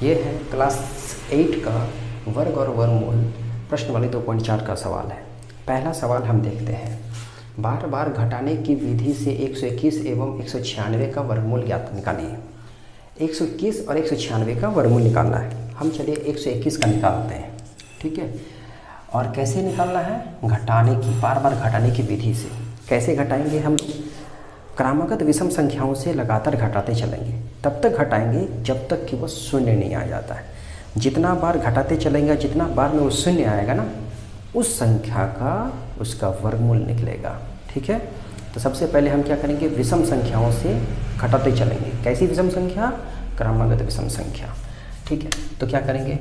ये है क्लास 8 का वर्ग और वर्गमूल प्रश्न वाली 2.4 का सवाल है। पहला सवाल हम देखते हैं। बार बार घटाने की विधि से 121 एवं 196 का वर्गमूल ज्ञात निकालिए। 121 और 196 का वर्गमूल निकालना है। हम चलिए 121 का निकालते हैं, ठीक है। और कैसे निकालना है? घटाने की, बार बार घटाने की विधि से। कैसे घटाएंगे हम? क्रमागत विषम संख्याओं से लगातार घटाते चलेंगे, तब तक घटाएंगे जब तक कि वो शून्य नहीं आ जाता है। जितना बार घटाते चलेंगे, जितना बार में वो शून्य आएगा ना, उस संख्या का उसका वर्गमूल निकलेगा, ठीक है। तो सबसे पहले हम क्या करेंगे? विषम संख्याओं से घटाते चलेंगे। कैसी विषम संख्या? क्रमागत विषम संख्या, ठीक है। तो क्या करेंगे?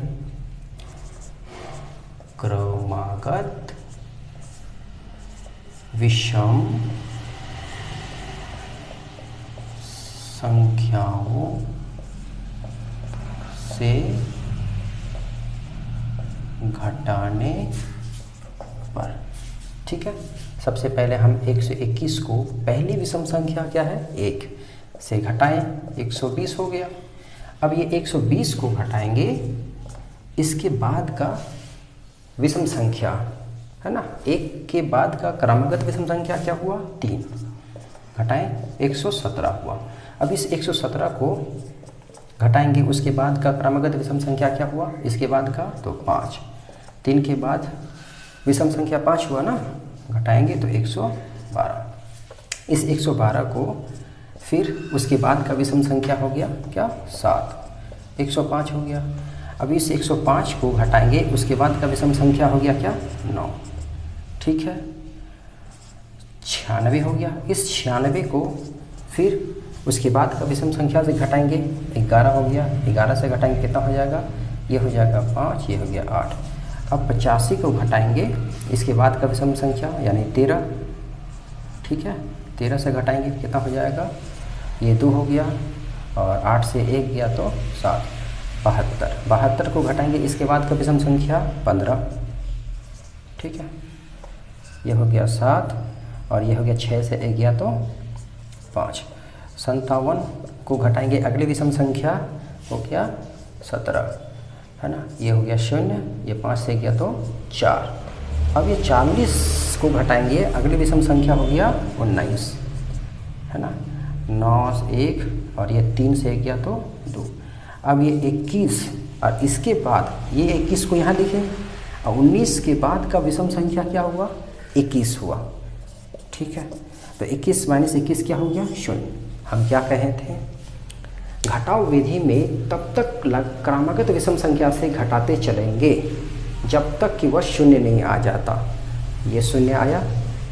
क्रमागत विषम संख्याओं से घटाने पर, ठीक है। सबसे पहले हम 121 को, पहली विषम संख्या क्या है? 1 से घटाएं, 120 हो गया। अब ये 120 को घटाएंगे, इसके बाद का विषम संख्या है ना, 1 के बाद का क्रमागत विषम संख्या क्या हुआ? 3 घटाएं, 117 हुआ। अब इस 117 को घटाएंगे, उसके बाद का क्रमागत विषम संख्या क्या हुआ? इसके बाद का तो 5, 3 के बाद विषम संख्या 5 हुआ ना, घटाएंगे तो 112। इस 112 को फिर उसके बाद का विषम संख्या हो गया क्या? 7, 105 हो गया। अब इस 105 को घटाएंगे, उसके बाद का विषम संख्या हो गया क्या? 9, ठीक है। 96 हो गया। इस 96 को फिर उसके बाद का विषम संख्या से घटाएंगे, 11 हो गया। 11 से घटाएंगे कितना हो जाएगा? ये हो जाएगा 5, ये हो गया 8। अब 85 को घटाएंगे, इसके बाद का विषम संख्या यानी 13, ठीक है। 13 से घटाएंगे कितना हो जाएगा? ये 2 हो गया, और 8 से 1 गया तो 7, 72। 72 को घटाएंगे, इसके बाद का विषम संख्या 15, ठीक है। ये हो गया 7, और ये हो गया 6 से 1 गया तो 5। 57 को घटाएंगे, अगली विषम संख्या हो गया 17, है ना। ये हो गया 0, ये 5 से गया तो 4। अब ये 40 को घटाएंगे, अगली विषम संख्या हो गया 19, है ना। 9 से 1, और ये 3 से गया तो 2। अब ये 21, और इसके बाद ये 21 को यहाँ लिखें, और 19 के बाद का विषम संख्या क्या हुआ? 21 हुआ, ठीक है। तो 21 माइनस 21 क्या हो गया? 0। हम क्या कहे थे? घटाव विधि में तब तक क्रमागत विषम संख्या से घटाते चलेंगे जब तक कि वह शून्य नहीं आ जाता। ये शून्य आया,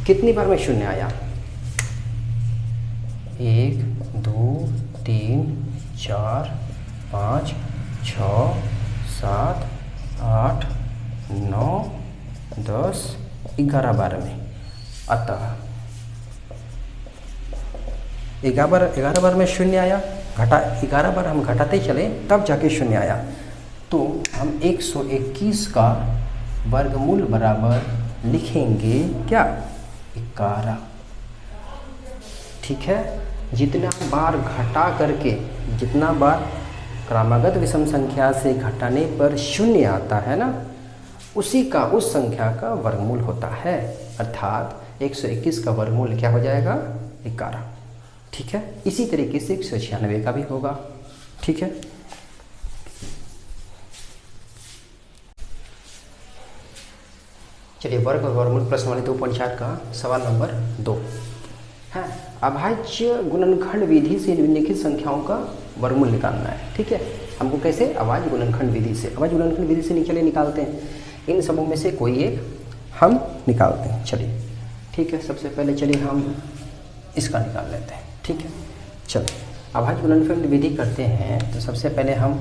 कितनी बार में शून्य आया? 1, 2, 3, 4, 5, 6, 7, 8, 9, 10, 11 बार में। अतः 11 बार में शून्य आया, 11 बार हम घटाते चले तब जाके शून्य आया। तो हम 121 का वर्गमूल बराबर लिखेंगे क्या? 11, ठीक है। जितना बार घटा करके, जितना बार क्रमागत विषम संख्या से घटाने पर शून्य आता है ना, उसी का उस संख्या का वर्गमूल होता है। अर्थात 121 का वर्गमूल क्या हो जाएगा? 11, ठीक है। इसी तरीके से 196 का भी होगा, ठीक है। चलिए वर्ग और वर्गमूल प्रश्न वाली 2.4 का सवाल नंबर 2 है। अभाज्य गुणनखंड विधि से निम्नलिखित संख्याओं का वर्गमूल निकालना है, ठीक है। हमको कैसे? अभाज्य गुणनखंड विधि से। अभाज्य गुणनखंड विधि से चलिए निकालते हैं। इन सबों में से कोई एक हम निकालते हैं, चलिए, ठीक है। सबसे पहले चलिए हम इसका निकाल लेते हैं, ठीक है। चलो अभाज्य गुणनखंड विधि करते हैं, तो सबसे पहले हम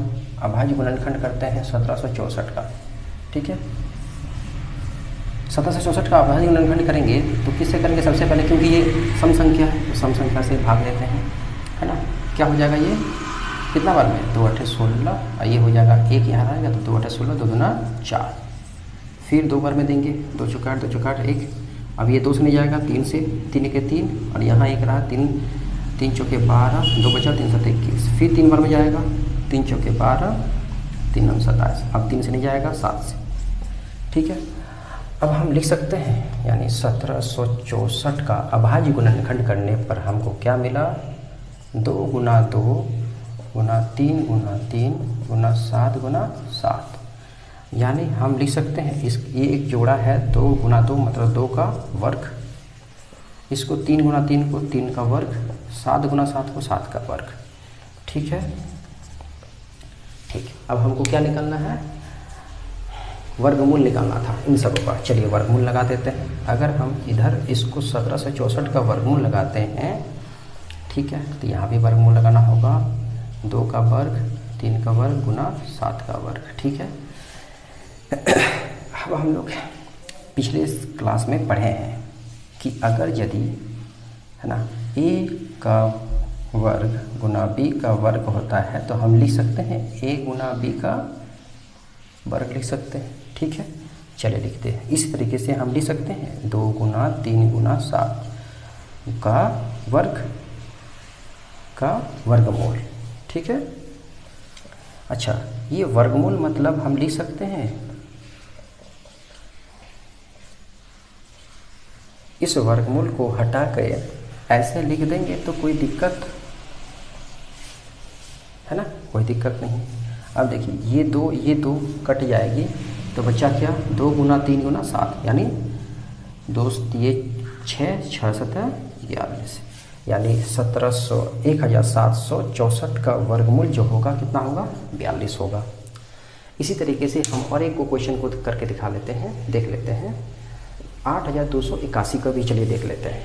अभाज्य गुणनखंड करते हैं 1764 का, ठीक है। 1764 का अभाज्य गुणनखंड करेंगे तो किससे करेंगे? सबसे पहले, क्योंकि ये सम संख्या है तो सम संख्या से भाग लेते हैं, है ना। क्या हो जाएगा? ये कितना बार में? 2 8 16, और ये हो जाएगा 1 यहाँ रहेगा तो 2 8 16, 2 दूना 4। फिर 2 बार में देंगे, 2 चौका 8, 2 चौका 8, 1। अब ये 2 से नहीं जाएगा, 3 से, 3 के 3, और यहाँ 1 रहा, 3 चौके 12, 2 बचा, 3 7 21। फिर 3 बार में जाएगा, 3 चौके 12, 3 9 27, अब 3 से नहीं जाएगा 7 से, ठीक है। अब हम लिख सकते हैं, यानी 1764 का अभाज्य गुणनखंड करने पर हमको क्या मिला, 2 गुना 2 गुना 3 गुना 3 गुना 7 गुना 7, यानी हम लिख सकते हैं ये एक जोड़ा है, 2 गुना 2 मतलब 2 का वर्ग, इसको 3 गुना 3 को 3 का वर्ग, 7 गुना 7 को 7 का वर्ग, ठीक है। ठीक, अब हमको क्या निकालना है, वर्गमूल निकालना था इन सब का। चलिए वर्गमूल लगा देते हैं। अगर हम इधर इसको 1764 का वर्गमूल लगाते हैं, ठीक है, तो यहाँ भी वर्गमूल लगाना होगा, 2 का वर्ग 3 का वर्ग गुना 7 का वर्ग, ठीक है। अब हम लोग पिछले क्लास में पढ़े हैं कि अगर यदि है ना a का वर्ग गुना b का वर्ग होता है तो हम लिख सकते हैं a गुना b का वर्ग लिख सकते हैं, ठीक है। चलिए लिखते हैं, इस तरीके से हम लिख सकते हैं 2 गुना 3 गुना 7 का वर्गमूल, ठीक है। अच्छा, ये वर्गमूल मतलब हम लिख सकते हैं इस वर्गमूल को हटा कर ऐसे लिख देंगे तो कोई दिक्कत है ना, कोई दिक्कत नहीं। अब देखिए ये दो कट जाएगी तो बचा क्या, 2 गुना 3 गुना 7, यानी दोस्त ये 6 6 7 42, यानी 1764 का वर्गमूल जो होगा कितना होगा, 42 होगा। इसी तरीके से हम और एक को क्वेश्चन को करके दिखा लेते हैं, देख लेते हैं। 8281 का भी चलिए देख लेते हैं।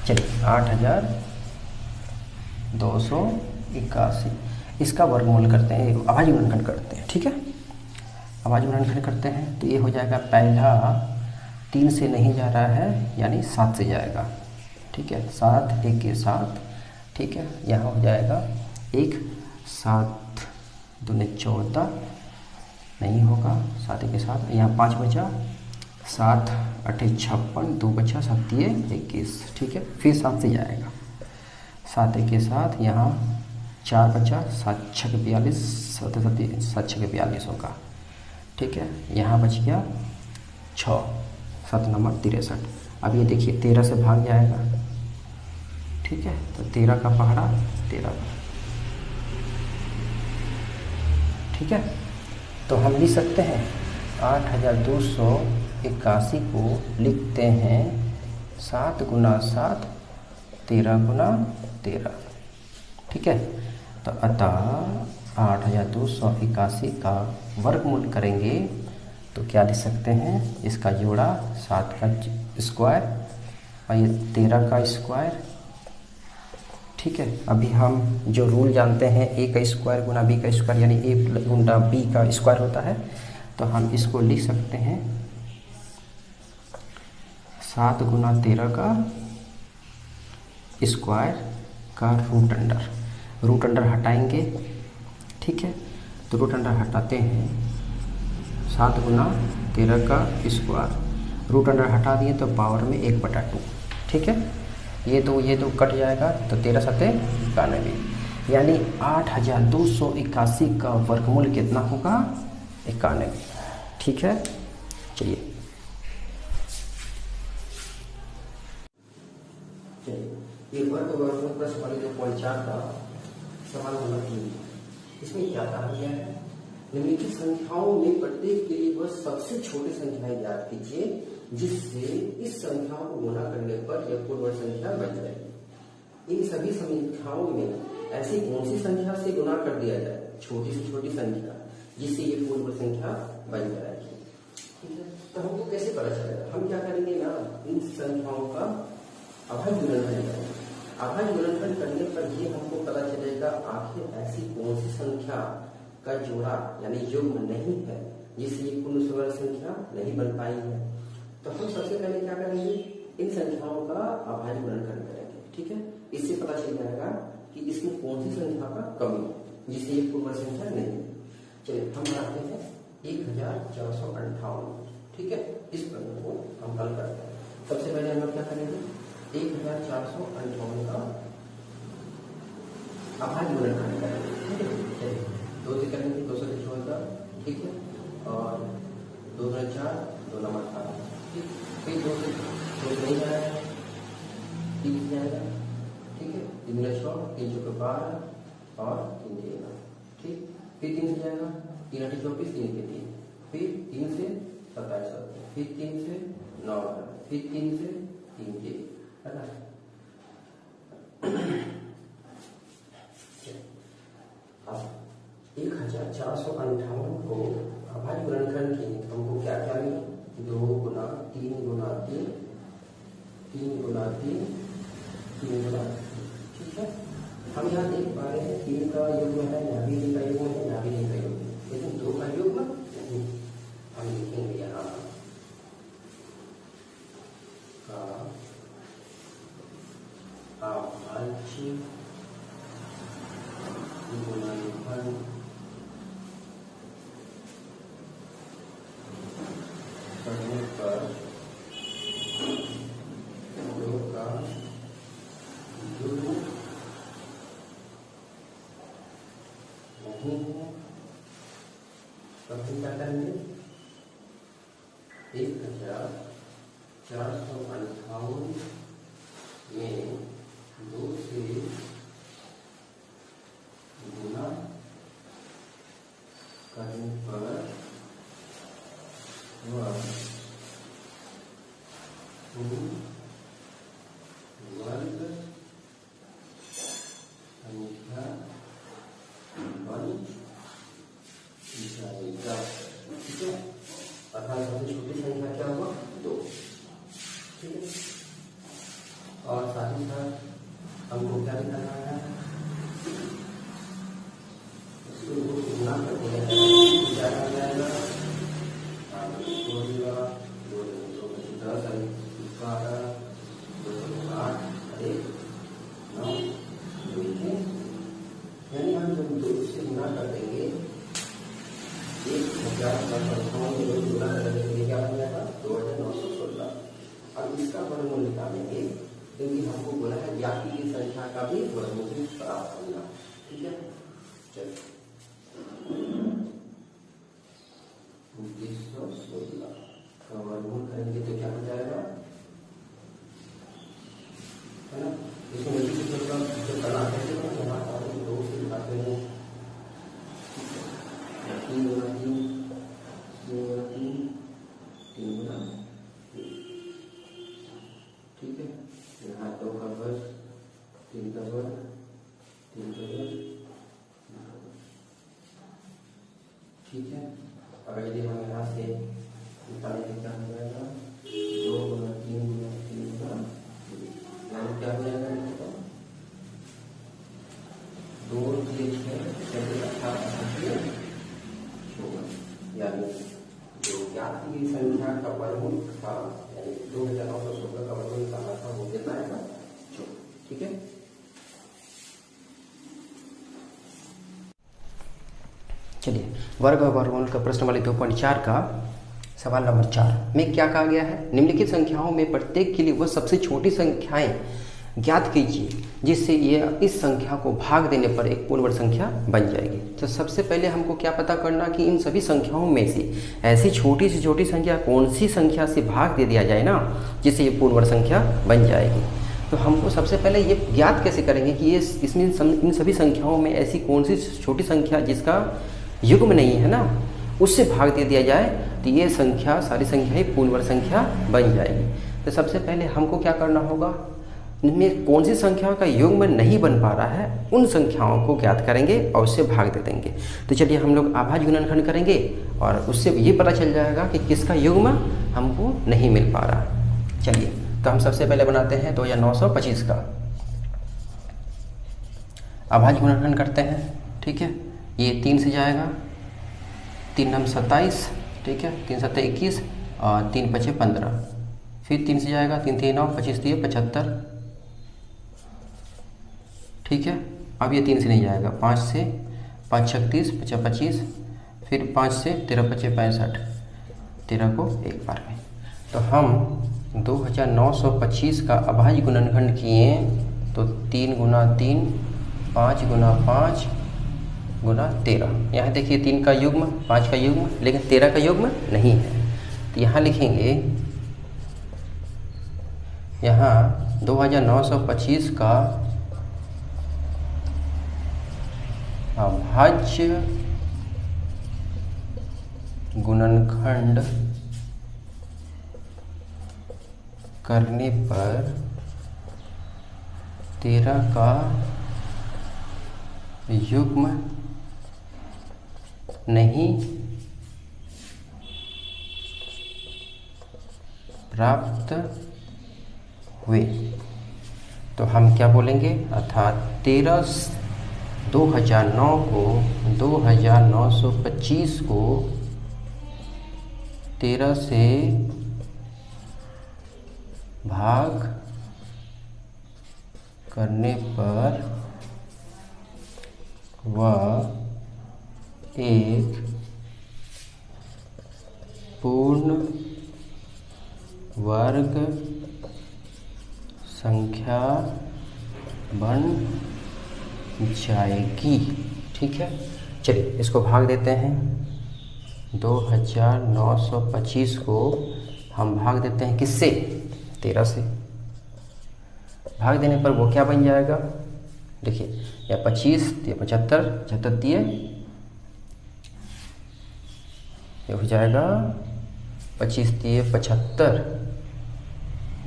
चलिए 8281 इसका वर्गमूल करते हैं, अभाज्य गुणनखंड करते हैं, ठीक है। अभाज्य गुणनखंड करते हैं तो ये हो जाएगा, पहला 3 से नहीं जा रहा है यानी 7 से जाएगा, ठीक है। 7 1 के 7, ठीक है। यहाँ हो जाएगा 1 7 दूने 14 नहीं होगा, 7 1 के 7, यहाँ 5 बचा, 7 8 56, 2 बचा, 7 21, ठीक है। फिर 7 से जाएगा, 7 1 के 7, यहाँ 4 बचा, 7 6 के 42, 7 6 के 42 होगा, ठीक है। यहाँ बच गया 6, 7 नंबर 63। अब ये देखिए 13 से भाग जाएगा, ठीक है, तो 13 का पहाड़ा 13, ठीक है। तो हम लिख सकते हैं 8281 को लिखते हैं 7 गुना 7 13 गुना 13, ठीक है। तो अतः 8281 का वर्गमूल करेंगे तो क्या लिख सकते हैं, इसका जोड़ा 7 का स्क्वायर और ये 13 का स्क्वायर, ठीक है। अभी हम जो रूल जानते हैं a का स्क्वायर गुना b का स्क्वायर, यानी a गुना b का स्क्वायर होता है, तो हम इसको लिख सकते हैं 7 गुना 13 का स्क्वायर का रूट अंडर हटाएंगे, ठीक है। तो रूट अंडर हटाते हैं, 7 गुना 13 का स्क्वायर, रूट अंडर हटा दिए तो पावर में 1/2, ठीक है। ये दो कट जाएगा तो 13 7 91, यानी 8281 का वर्गमूल कितना होगा, 91, ठीक है। चलिए ये वर्गमूल प्रश्न वाले जो पॉइंट 4 का सवाल नंबर 3, इसमें क्या कहा गया है, निम्नलिखित संख्याओं में प्रत्येक के लिए वह सबसे छोटी संख्याएं ज्ञात कीजिए जिससे इस संख्याओं को गुणा करने पर यह पूर्ण संख्या बन जाए। इन सभी संख्याओं में ऐसी कौन सी संख्या से गुणा कर दिया जाए, छोटी से छोटी संख्या, जिससे ये पूर्ण संख्या बन जाएगी, ठीक है। तो हमको कैसे पता चलेगा, हम क्या करेंगे ना, इन संख्याओं का अभाज्य गुणनखंड करेंगे। अभाज्य गुणनखंड करने पर ये हमको पता चलेगा आखिर ऐसी कौन सी संख्या का जोड़ा यानी युग्म नहीं है जिससे ये पूर्ण स्वर्ग संख्या नहीं बन पाई है। तो हम सबसे पहले क्या करेंगे, इन संख्याओं का अभाज्य गुणनखंड करेंगे, ठीक है। इससे पता चल जाएगा कि इसमें कौन सी संख्या का कमी है जिससे ये पूर्ण संख्या नहीं है। चलिए हम बनाते हैं 1458, ठीक है। इस प्रश्न को हम हल करते हैं। सबसे पहले हम क्या करेंगे, 1458 का अभाज्य गुणनखंड करेंगे, ठीक है। 2 से करेंगे 2 से 74, ठीक है, और 2 गुना 4, 2 नंबर 18, ठीक। फिर 2 से नहीं जाएगा, 3 से जाएगा, ठीक है, 3 गुना 6, 3 चौके 12 और 3 से 9, ठीक। फिर 3 से जाएगा, 3 8 24, 3 के 3, फिर 3 से 27 होते हैं, फिर 3 से 9, फिर 3 से 3 के, है ना। अब 1458 को अभाज्य गुणनखंड की हमको क्या क्या मिला, 2 गुना 3 गुना 3, 3 गुना 3, 3 गुना, ठीक है। हम यहाँ देख पा रहे हैं 3 का युग्म है, यहाँ भी 3 का युग्म है, यहाँ भी 3 का युग्म है, लेकिन 2 का युग्म नहीं। हम लिखेंगे यहाँ का अभाज्य गुणनखंड करने पर 2 का युग्म नहीं है, तो हम क्या करेंगे, 1458 में 2 से गुना करने पर वह वर्ग संख्या बन जाएगा, ठीक है। अर्थात सबसे छोटी संख्या क्या हुआ, 2, ठीक है। और साथ ही साथ हमको क्या निकालना है, गुना करके क्या आ जाएगा, यानी हम जब 2 से गुना कर देंगे, 1458 गुना करने के लिए क्या बन जाएगा, 2916। अब इसका वर्गमूल निकालेंगे, क्योंकि हमको बोला है ज्ञाति की संख्या का भी वर्गमूल प्राप्त करना, ठीक है। चलिए 1916 का वर्गमूल करेंगे तो क्या हो जाएगा, है ना। इसमें जो करना है यहाँ 2 से घटाते हैं, 3 गुना 3, 3 गुना 3, 3 गुना 3, ठीक है। यहाँ 2 का वर्ग, 3 का वर्ग, 3 का वर्ग, ठीक है। अगर यदि हम यहाँ से निकालें तो क्या हो जाएगा, 2 गुना 3 गुना 3 गुना, यहाँ क्या हो जाएगा, 2 3 6 18 यानी जो ज्ञाति की संख्या का वर्गमूल था, यानी 2916 का वर्गमूल कहा था, वो कितना है, 4, ठीक है। चलिए वर्ग और वर्गमूल का प्रश्नावली 2.4 का सवाल नंबर 4 में क्या कहा गया है, निम्नलिखित संख्याओं में प्रत्येक के लिए वह सबसे छोटी संख्याएं ज्ञात कीजिए जिससे ये इस संख्या को भाग देने पर एक पूर्ण वर्ग संख्या बन जाएगी। तो सबसे पहले हमको क्या पता करना कि इन सभी संख्याओं में से ऐसी छोटी से छोटी संख्या कौन सी संख्या से भाग दे दिया जाए ना, जिससे ये पूर्ण वर्ग संख्या बन जाएगी। तो हमको सबसे पहले ये ज्ञात कैसे करेंगे कि ये इसमें इन सभी संख्याओं में ऐसी कौन सी छोटी संख्या जिसका युग्म नहीं है ना, उससे भाग दे दिया जाए तो ये संख्या सारी संख्याएं पूर्ण वर्ग संख्या बन जाएगी। तो सबसे पहले हमको क्या करना होगा, इनमें कौन सी संख्या का युग्म नहीं बन पा रहा है उन संख्याओं को ज्ञात करेंगे और उससे भाग दे देंगे। तो चलिए हम लोग अभाज्य गुणनखंड करेंगे और उससे ये पता चल जाएगा कि किसका युग्म हमको नहीं मिल पा रहा। चलिए तो हम सबसे पहले बनाते हैं 2925 का अभाज्य गुणनखंड करते हैं, ठीक है। ये 3 से जाएगा, 3 नम 27, ठीक है, 3 7 21 और 3 5 15, फिर 3 से जाएगा, 3 3 9 25 3 75, ठीक है। अब ये 3 से नहीं जाएगा, 5 से 5 36 5 25, फिर 5 से 13 5 65, 13 को एक बार में। तो हम 2925 का अभाज्य गुणनखंड किए तो 3 गुना 3, 5 गुना 5, गुना 13। यहाँ देखिए 3 का युग्म 5 का युग्म, लेकिन 13 का युग्म नहीं है। तो यहाँ लिखेंगे, यहाँ 2925 का अभाज्य गुणनखंड करने पर 13 का युग्म नहीं प्राप्त हुए। तो हम क्या बोलेंगे, अर्थात 2009 को 2925 को 13 से भाग करने पर वह एक पूर्ण वर्ग संख्या बन जाएगी। ठीक है, चलिए इसको भाग देते हैं। 2925 को हम भाग देते हैं किससे, 13 से। भाग देने पर वो क्या बन जाएगा, देखिए या 25 दिए 75, 75 दिए ये हो जाएगा 25 दिए 75,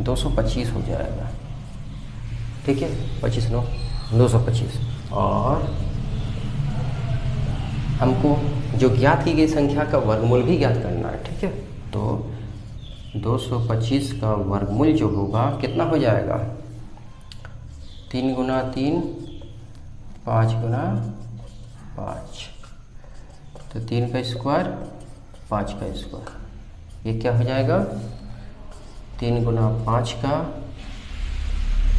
225 हो जाएगा। ठीक है, 25 9 225। और हमको जो ज्ञात की गई संख्या का वर्गमूल भी ज्ञात करना है। ठीक है, तो 225 का वर्गमूल जो होगा कितना हो जाएगा, 3 गुना 3 5 गुना 5, तो 3 का स्क्वायर 5 का स्क्वायर, ये क्या हो जाएगा 3 गुना 5 का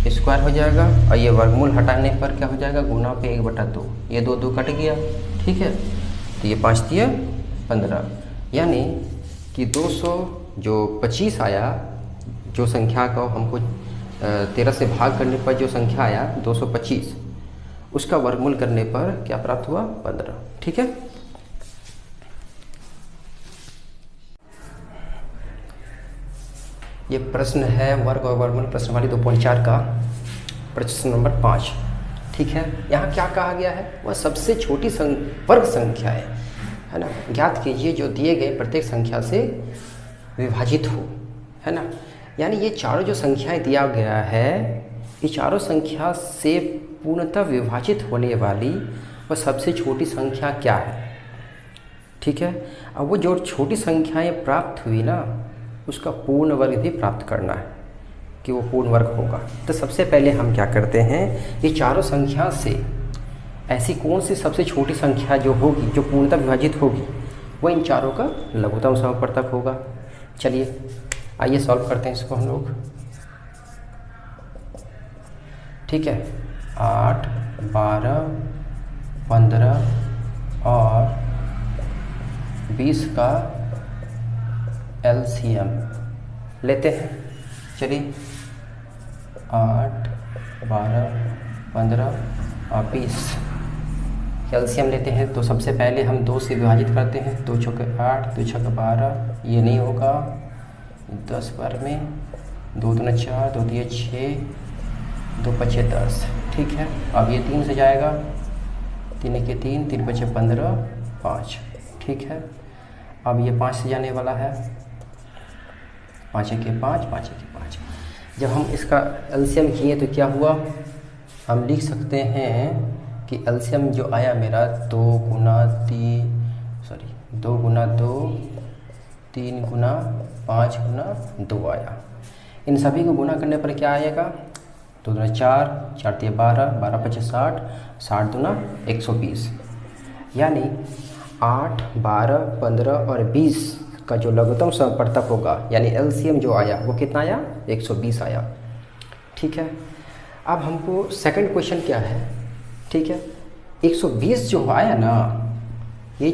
स्क्वायर हो जाएगा। और ये वर्गमूल हटाने पर क्या हो जाएगा, गुना पे 1/2, ये 2 2 कट गया। ठीक है, तो ये 5 दिए 15, यानी कि 225 आया, जो संख्या का हमको 13 से भाग करने पर जो संख्या आया 225, उसका वर्गमूल करने पर क्या प्राप्त हुआ, 15। ठीक है, ये प्रश्न है वर्ग और वर्गमूल प्रश्नवाली 2.4 का प्रश्न नंबर 5। ठीक है, यहाँ क्या कहा गया है, वह सबसे छोटी वर्ग संख्या है ना, ज्ञात कीजिए जो दिए गए प्रत्येक संख्या से विभाजित हो, है ना। यानी ये चारों जो संख्याएं दिया गया है, ये चारों संख्या से पूर्णतः विभाजित होने वाली वह सबसे छोटी संख्या क्या है। ठीक है, अब वो जो छोटी संख्याएं प्राप्त हुई ना, उसका पूर्ण वर्ग भी प्राप्त करना है कि वो पूर्ण वर्ग होगा। तो सबसे पहले हम क्या करते हैं, ये चारों संख्या से ऐसी कौन सी सबसे छोटी संख्या जो होगी, जो पूर्णतः विभाजित होगी, वो इन चारों का लघुत्तम समवर्तक होगा। चलिए आइए सॉल्व करते हैं इसको हम लोग। ठीक है, 8 12 15 और 20 का LCM लेते हैं। चलिए 8 12 15 और 20 LCM लेते हैं। तो सबसे पहले हम 2 से विभाजित करते हैं। 2 चौके 8, 2 छक्के 12, ये नहीं होगा, 10 बार में 2 दूना 4, 2 दिए 6, 2 पचे 10। ठीक है, अब ये 3 से जाएगा, 3 के 3, 3 पचे 15, 5। ठीक है, अब ये 5 से जाने वाला है, 5 के 5, 5 के 5। जब हम इसका LCM किए तो क्या हुआ, हम लिख सकते हैं कि LCM जो आया मेरा 2 गुना 2, 3 गुना 5 गुना 2 आया। इन सभी को गुना करने पर क्या आएगा, 2 दूना 4, 4 दिए 12, 12 पचे 60, 60 दूना 120। यानी 8 12 15 और 20 का जो लघुत्तम समवर्तक होगा, यानी LCM जो आया वो कितना आया, 120 आया। ठीक है, अब हमको सेकंड क्वेश्चन क्या है। ठीक है, 120 जो आया ना, ये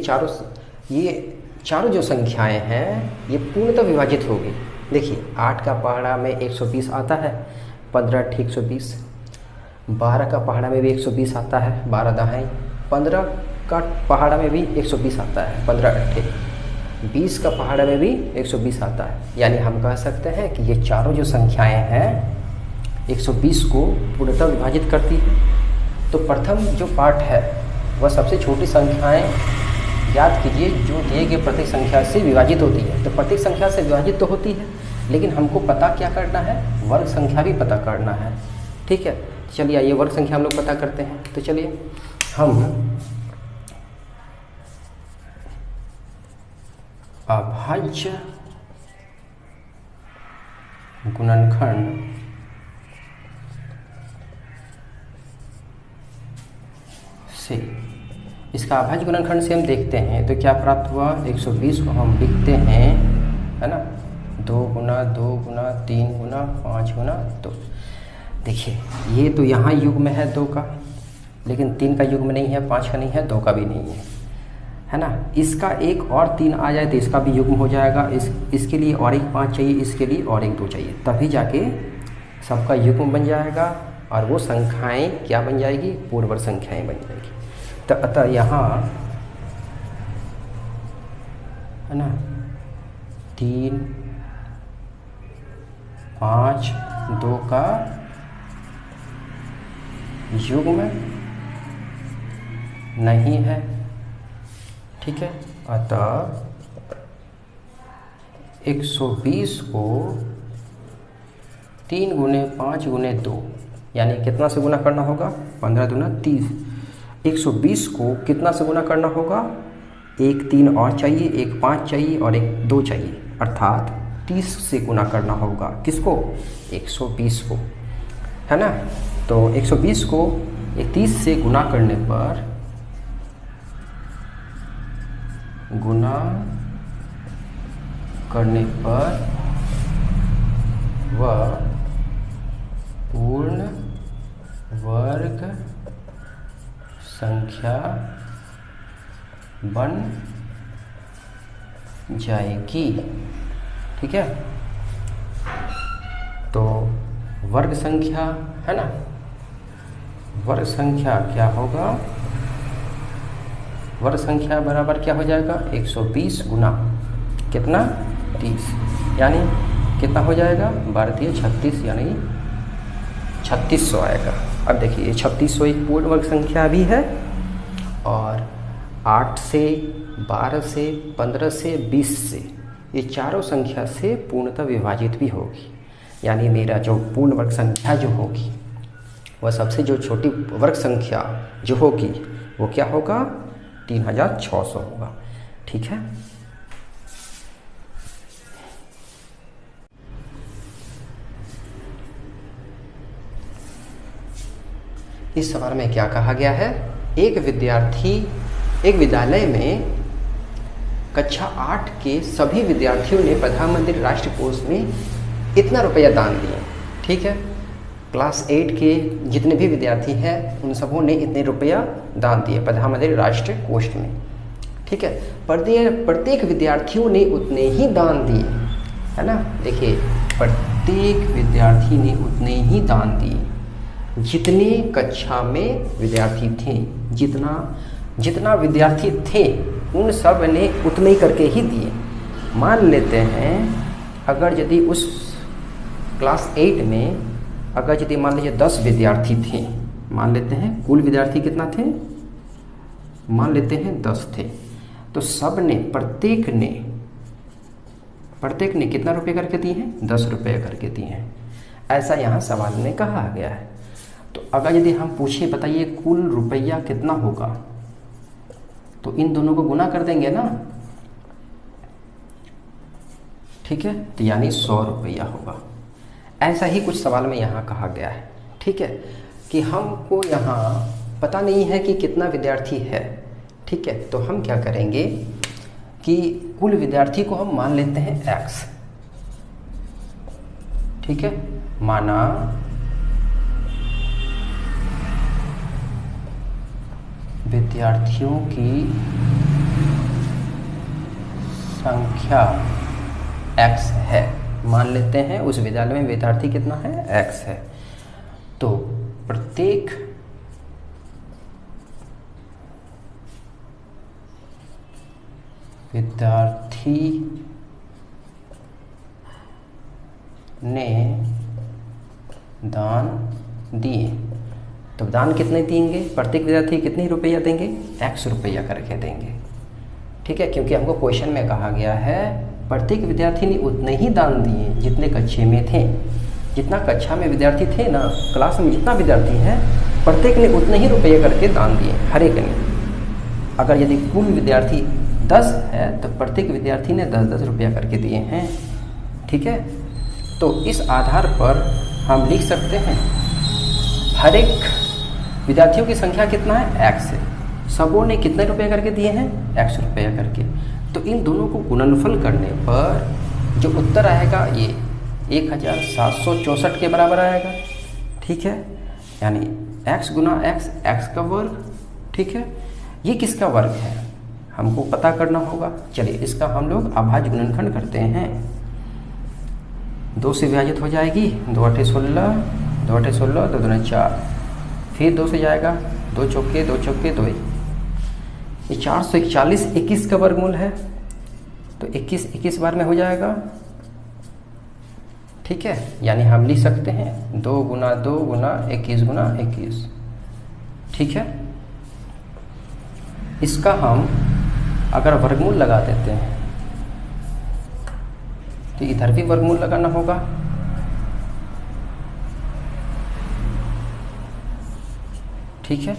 चारों जो संख्याएं हैं ये पूर्णतः विभाजित होगी। देखिए 8 का पहाड़ा में 120 आता है, 15 × 120, 12 का पहाड़ा में भी 120 आता है, 12 दाहें 15, का पहाड़ा में भी 120 आता है, 15 अट्ठे 20 का पहाड़ा में भी 120 आता है। यानी हम कह सकते हैं कि ये चारों जो संख्याएं हैं 120 को पूर्णतः विभाजित करती है। तो प्रथम जो पार्ट है वह सबसे छोटी संख्याएं याद कीजिए जो दिए गए प्रत्येक संख्या से विभाजित होती है। तो प्रत्येक संख्या से विभाजित तो होती है, लेकिन हमको पता क्या करना है, वर्ग संख्या भी पता करना है। ठीक है, चलिए आइए वर्ग संख्या हम लोग पता करते हैं। तो चलिए हम अभाज्य गुणनखंड से इसका अभाज्य गुणनखंड से हम देखते हैं तो क्या प्राप्त हुआ। 120 को हम लिखते हैं, है ना, 2 गुना 2 गुना 3 गुना 5 गुना 2। देखिए ये तो यहाँ युग्म है 2 का, लेकिन 3 का युग्म नहीं है, 5 का नहीं है, 2 का भी नहीं है ना। इसका एक और 3 आ जाए तो इसका भी युग्म हो जाएगा। इसके लिए और एक 5 चाहिए, इसके लिए और एक 2 चाहिए, तभी जाके सबका युग्म बन जाएगा और वो संख्याएं क्या बन जाएगी, पूर्ण वर्ग संख्याएं बन जाएगी। तो अतः यहाँ है ना 3 5 2 का युग्म नहीं है। ठीक है, अतः 120 को 3 गुने 5 गुने 2 यानी कितना से गुना करना होगा, 15 दूना 30। 120 को कितना से गुना करना होगा, एक 3 और चाहिए, एक 5 चाहिए और एक 2 चाहिए, अर्थात 30 से गुना करना होगा। किसको, 120 को, है ना। तो 120 को 30 से गुना करने पर वह पूर्ण वर्ग संख्या बन जाएगी। ठीक है, तो वर्ग संख्या है ना, वर्ग संख्या क्या होगा, वर्ग संख्या बराबर क्या हो जाएगा, 120 गुना कितना 30, यानी कितना हो जाएगा, 12 36 यानी 3600 आएगा। अब देखिए 3600 एक पूर्ण वर्ग संख्या भी है और 8 से 12 से 15 से 20 से ये चारों संख्या से पूर्णतः विभाजित भी होगी। यानी मेरा जो पूर्ण वर्ग संख्या जो होगी वह सबसे जो छोटी वर्ग संख्या जो होगी वो क्या होगा, 3600 होगा। ठीक है, इस सवाल में क्या कहा गया है, एक विद्यार्थी एक विद्यालय में कक्षा 8 के सभी विद्यार्थियों ने प्रधानमंत्री राष्ट्र कोष में इतना रुपया दान दिए। ठीक है, क्लास 8 के जितने भी विद्यार्थी हैं उन सबों ने इतने रुपया दान दिए प्रधानमंत्री राष्ट्र कोष में। ठीक है, प्रत्येक विद्यार्थियों ने उतने ही दान दिए, है ना। देखिए प्रत्येक विद्यार्थी ने उतने ही दान दिए जितने कक्षा में विद्यार्थी थे, जितना विद्यार्थी थे उन सब ने उतने ही करके ही दिए। मान लेते हैं अगर यदि उस क्लास 8 में अगर यदि मान लीजिए 10 विद्यार्थी थे, मान लेते हैं कुल विद्यार्थी कितना थे, मान लेते हैं 10 थे, तो सब ने प्रत्येक ने कितना रुपये करके दिए हैं, 10 रुपये करके दिए हैं। ऐसा यहाँ सवाल में कहा गया है। तो अगर यदि हम पूछे बताइए कुल रुपया कितना होगा, तो इन दोनों को गुना कर देंगे ना। ठीक है, तो यानी 100 रुपया होगा। ऐसा ही कुछ सवाल में यहाँ कहा गया है। ठीक है, कि हमको यहाँ पता नहीं है कि कितना विद्यार्थी है। ठीक है, तो हम क्या करेंगे कि कुल विद्यार्थी को हम मान लेते हैं x। ठीक है, माना विद्यार्थियों की संख्या x है, मान लेते हैं उस विद्यालय में विद्यार्थी कितना है, x है। तो प्रत्येक विद्यार्थी ने दान दिए। तो दान कितने देंगे, प्रत्येक विद्यार्थी कितने रुपया देंगे, x रुपया करके देंगे। ठीक है, क्योंकि हमको क्वेश्चन में कहा गया है प्रत्येक विद्यार्थी ने उतने ही दान दिए जितने कक्षा में थे। जितना कक्षा में विद्यार्थी थे ना, क्लास में जितना विद्यार्थी हैं, प्रत्येक ने उतने ही रुपये करके दान दिए, हर एक ने। अगर यदि कुल विद्यार्थी 10 है तो प्रत्येक विद्यार्थी ने 10-10 रुपया करके दिए हैं। ठीक है, तो इस आधार पर हम लिख सकते हैं हर एक विद्यार्थियों की संख्या कितना है, x है। सबों ने कितने रुपये करके दिए हैं, x रुपया करके। तो इन दोनों को गुणनफल करने पर जो उत्तर आएगा ये 1764 के बराबर आएगा। ठीक है, यानी x गुना x, x का वर्ग। ठीक है, ये किसका वर्ग है हमको पता करना होगा। चलिए इसका हम लोग अभाज्य गुणनखंड करते हैं। 2 से विभाजित हो जाएगी, 2 8 16, 2 8 16, 2 दूना 4, फिर 2 से जाएगा, 2 चौके 2 चौके 2। ये 441 21 का वर्गमूल है, तो 21 बार में हो जाएगा। ठीक है, यानी हम लिख सकते हैं 2 गुना 2 गुना 21 गुना 21। ठीक है, इसका हम अगर वर्गमूल लगा देते हैं तो इधर भी वर्गमूल लगाना होगा। ठीक है,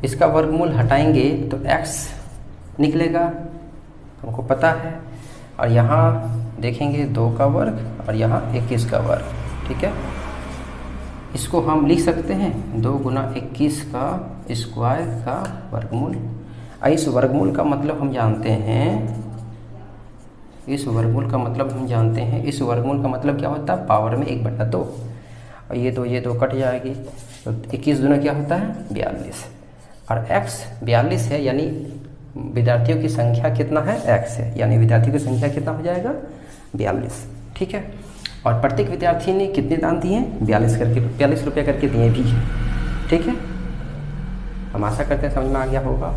इसका वर्गमूल हटाएंगे तो x निकलेगा, हमको पता है। और यहाँ देखेंगे 2 का वर्ग और यहाँ 21 का वर्ग। ठीक है, इसको हम लिख सकते हैं 2 गुना 21 का स्क्वायर का वर्गमूल। इस वर्गमूल का मतलब हम जानते हैं, इस वर्गमूल का मतलब हम जानते हैं, इस वर्गमूल का मतलब क्या होता है, पावर में 1/2। और ये 2 कट जाएगी, तो 21 दूना क्या होता है 42, और x 42 है, यानी विद्यार्थियों की संख्या कितना है, x है, यानी विद्यार्थियों की संख्या कितना हो जाएगा 42। ठीक है, और प्रत्येक विद्यार्थी ने कितने दान दिए, 42 रुपये करके दिए भी। ठीक है, हम आशा करते हैं समझ में आ गया होगा।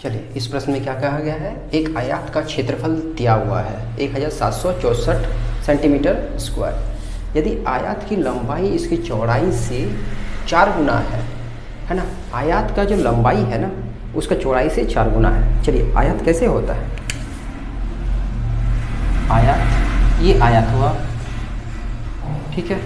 चलिए इस प्रश्न में क्या कहा गया है, एक आयत का क्षेत्रफल दिया हुआ है 1764 सेंटीमीटर स्क्वायर। यदि आयत की लंबाई इसकी चौड़ाई से 4 गुना है ना, आयत का जो लंबाई है ना उसका चौड़ाई से 4 गुना है। चलिए आयत कैसे होता है, आयत, ये आयत हुआ। ठीक है,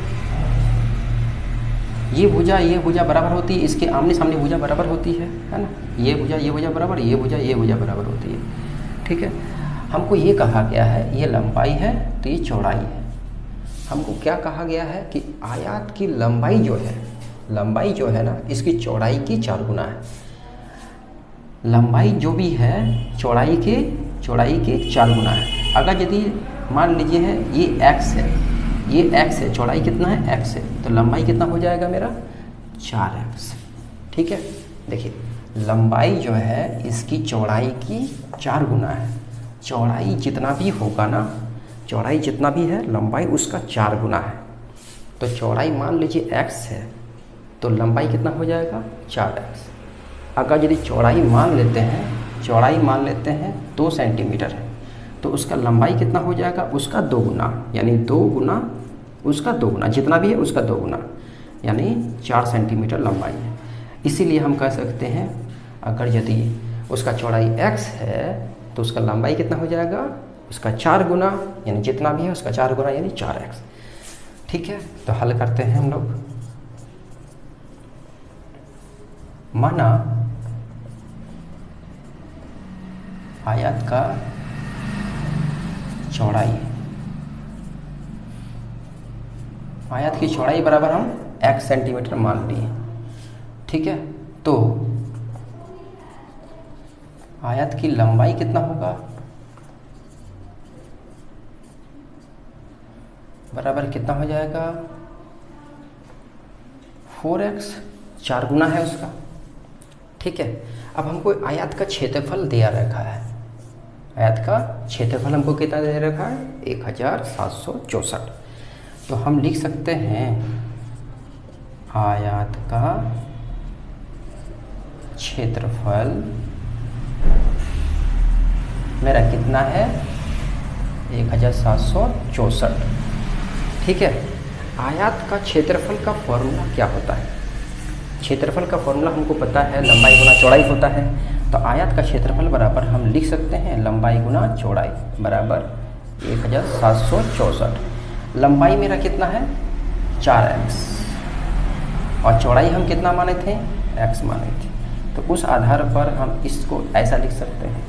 ये भुजा बराबर होती है, इसके आमने सामने भुजा बराबर होती है ना, ये भुजा बराबर, ये भुजा बराबर होती है। ठीक है, हमको ये कहा गया है ये लंबाई है तो ये चौड़ाई है। हमको क्या कहा गया है कि आयत की लंबाई जो है ना इसकी चौड़ाई की 4 गुना है। लंबाई जो भी है चौड़ाई के 4 गुना है। अगर यदि मान लीजिए है ये x है, ये x है, चौड़ाई कितना है x है, तो लंबाई कितना हो जाएगा मेरा 4x। ठीक है, देखिए लंबाई जो है इसकी चौड़ाई की 4 गुना है। चौड़ाई जितना भी होगा ना, चौड़ाई जितना भी है लंबाई उसका 4 गुना है। तो चौड़ाई मान लीजिए x है तो लंबाई कितना हो जाएगा 4x। अगर यदि चौड़ाई मान लेते हैं 2 सेंटीमीटर है तो उसका लंबाई कितना हो जाएगा, उसका 2 गुना, यानी 2 गुना उसका 2 गुना, जितना भी है उसका 2 गुना, यानी 4 सेंटीमीटर लंबाई है। इसीलिए हम कह सकते हैं अगर यदि उसका चौड़ाई x है तो उसका लंबाई कितना हो जाएगा, उसका 4 गुना, यानी जितना भी है उसका 4 गुना, यानी 4x। ठीक है, तो हल करते हैं हम लोग। माना आयत का चौड़ाई, आयत की चौड़ाई बराबर हम x सेंटीमीटर मान लिए। ठीक है, तो आयत की लंबाई कितना होगा, बराबर कितना हो जाएगा 4x, 4 गुना है उसका। ठीक है, अब हमको आयत का क्षेत्रफल दिया रखा है, आयत का क्षेत्रफल हमको कितना दे रखा है 1764। तो हम लिख सकते हैं आयत का क्षेत्रफल मेरा कितना है 1764। ठीक है, आयत का क्षेत्रफल का फॉर्मूला क्या होता है? क्षेत्रफल का फॉर्मूला हमको पता है, लंबाई गुना चौड़ाई होता है। तो आयत का क्षेत्रफल बराबर हम लिख सकते हैं लंबाई गुना चौड़ाई बराबर 1764। लंबाई मेरा कितना है 4x और चौड़ाई हम कितना माने थे x माने थे। तो उस आधार पर हम इसको ऐसा लिख सकते हैं।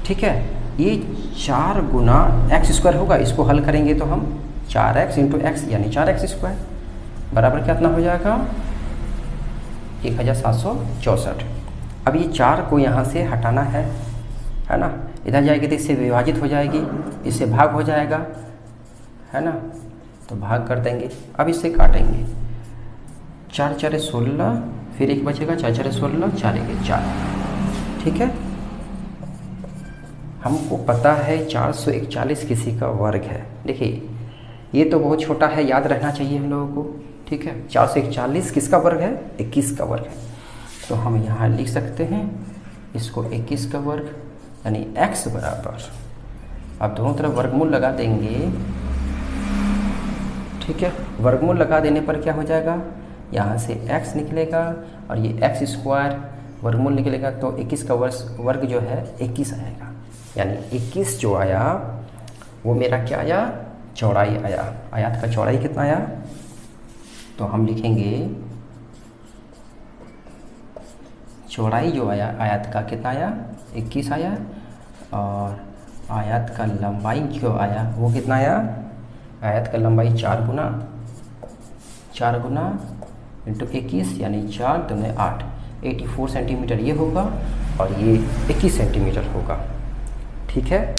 ठीक है, ये 4 गुना एक्स स्क्वायर होगा, इसको हल करेंगे तो हम 4x इंटू एक्स यानी 4x स्क्वायर बराबर कितना हो जाएगा 1764। अब ये 4 को यहाँ से हटाना है ना, इधर जाएगी तो इससे विभाजित हो जाएगी, इससे भाग हो जाएगा, है ना, तो भाग कर देंगे। अब इससे काटेंगे, 4 4 16, फिर एक बचेगा 4 4 16, 4 1 4। ठीक है, हमको पता है 441 किसी का वर्ग है। देखिए ये तो बहुत छोटा है, याद रहना चाहिए हम लोगों को। ठीक है, 441 किसका वर्ग है 21 का वर्ग है। तो हम यहाँ लिख सकते हैं इसको 21 का वर्ग यानी x बराबर, अब दोनों तरफ वर्गमूल लगा देंगे। ठीक है, वर्गमूल लगा देने पर क्या हो जाएगा, यहाँ से x निकलेगा और ये x स्क्वायर वर्गमूल निकलेगा तो 21 का वर्ग जो है 21 आएगा। यानी 21 जो आया वो मेरा क्या आया चौड़ाई आया। आयत का चौड़ाई कितना आया, तो हम लिखेंगे चौड़ाई जो आया आयत का कितना आया 21 आया, और आयत का लंबाई जो आया वो कितना आया, आयत का लंबाई 4 गुना इंटू 21 यानी 4 दूने 8, 84 सेंटीमीटर ये होगा और ये 21 सेंटीमीटर होगा। ठीक है।